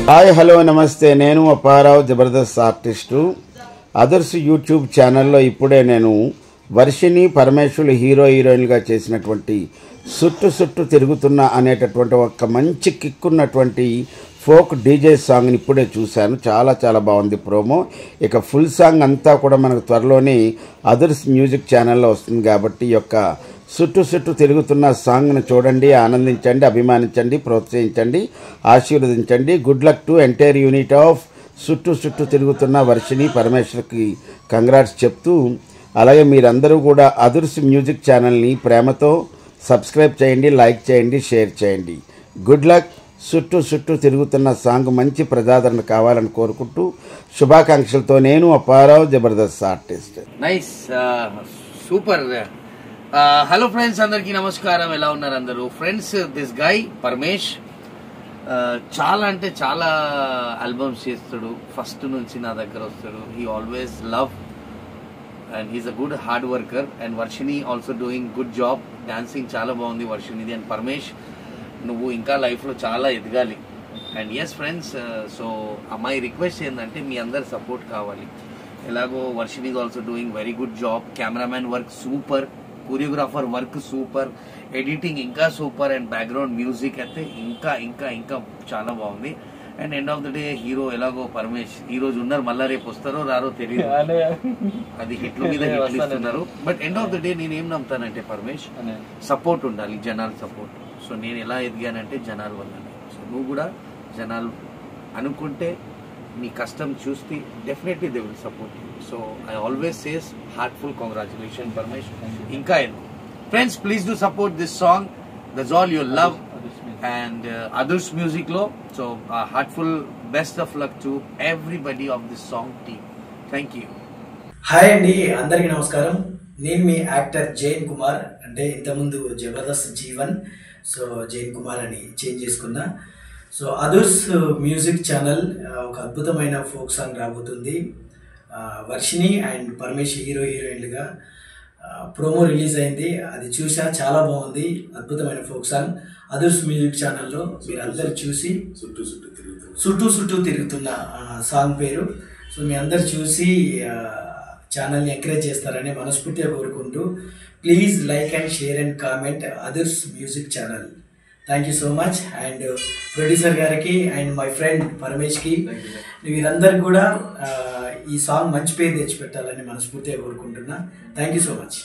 Hi hello నమస్తే, నేను Apparao Jabardasth artist. Others YouTube ఛానల్లో ఇప్పుడే నేను వర్షిణి పరమేశ్వరులు హీరోయిన్గా చేసినటువంటి సుట్టు తిరుగుతున్న అనేటటువంటి ఒక మంచి కిక్కున్నటువంటి ఫోక్ డీజే సాంగ్ని ఇప్పుడే చూశాను. చాలా బాగుంది ప్రోమో. ఇక ఫుల్ సాంగ్ అంతా కూడా మనకు త్వరలోనే అదర్స్ మ్యూజిక్ ఛానల్లో వస్తుంది కాబట్టి ఈ యొక్క సుట్టు తిరుగుతున్న సాంగ్ను చూడండి, ఆనందించండి, అభిమానించండి, ప్రోత్సహించండి, ఆశీర్వదించండి. Good luck to entire unit of సుట్టు తిరుగుతున్న వర్షిణి పరమేశ్వర్కి కంగ్రాట్స్ చెప్తూ, అలాగే మీరందరూ కూడా అదర్స్ మ్యూజిక్ ఛానల్ని ప్రేమతో సబ్స్క్రైబ్ చేయండి, లైక్ చేయండి, షేర్ చేయండి. Good luck. సుట్టు తిరుగుతున్న సాంగ్ మంచి ప్రజాదరణ కావాలని కోరుకుంటూ శుభాకాంక్షలతో నేను Apparao Jabardasth artist. Nice, super. Hello friends, అందరికీ నమస్కారం. ఎలా ఉన్నారు అందరూ? ఫ్రెండ్స్, దిస్ గై పరమేష్ చాలా అంటే చాలా ఆల్బమ్స్ చేస్తాడు. ఫస్ట్ నుంచి నా దగ్గర వస్తాడు. He always love and he's a good hard worker. And Varshini also doing good job. Dancing చాలా బాగుంది వర్షిణిది. అండ్ పరమేష్, నువ్వు ఇంకా లైఫ్లో చాలా ఎదగాలి. And yes friends, so my request ఏంటంటే మీ అందరు సపోర్ట్ కావాలి. ఎలాగో Varshini is also doing very good job. Cameraman work super, choreographer work super, editing ఇంకా సూపర్, అండ్ బ్యాక్గ్రౌండ్ మ్యూజిక్ అయితే ఇంకా చాలా బాగుంది. And end of the day hero ఎలాగో పరమేష్ ఈ రోజు ఉన్నారు, మళ్ళా రేపు వస్తారో రారో తెలియదు. అది హిట్లు మీద హిట్లు ఇస్తున్నారు. But end of the day నేను ఏం నమ్ముతానంటే పరమేష్, సపోర్ట్ ఉండాలి, జనాల సపోర్ట్. సో నేను ఎలా ఎదిగానంటే జనాల వల్లనే. సో నువ్వు కూడా జనాలు అనుకుంటే నీ కష్టం చూస్తే definitely they will support you. So I always says heartful congratulation Paramesh. ఇంకా friends, please do support this song. That's all your love and others music లో. So heartful best of luck to everybody of this song team. Thank you. Hi అండి, అందరికీ నమస్కారం. నేను మీ actor Jain Kumar. అంటే ఇంతకుముందు Jabardasth Jeevan, so Jain Kumar అని change చేసుకున్నా. సో అదర్స్ మ్యూజిక్ ఛానల్ ఒక అద్భుతమైన ఫోక్ సాంగ్ రాబోతుంది. వర్షిణి అండ్ పరమేష్ హీరోయిన్లుగా ప్రోమో రిలీజ్ అయింది. అది చూసా, చాలా బాగుంది. అద్భుతమైన ఫోక్ సాంగ్ అదర్స్ మ్యూజిక్ ఛానల్లో మీరు అందరు చూసి సుట్టు తిరుగుతున్న సాంగ్ పేరు. సో మీ అందరు చూసి ఛానల్ని ఎంకరేజ్ చేస్తారని మనస్ఫూర్తిగా కోరుకుంటూ, please like and share and comment others music channel. Thank you so much. And producer గారికి అండ్ మై ఫ్రెండ్ పరమేష్కి, వీరందరికీ కూడా ఈ సాంగ్ మంచి పేరు తెచ్చిపెట్టాలని మనస్ఫూర్తిగా కోరుకుంటున్నా. Thank you so much.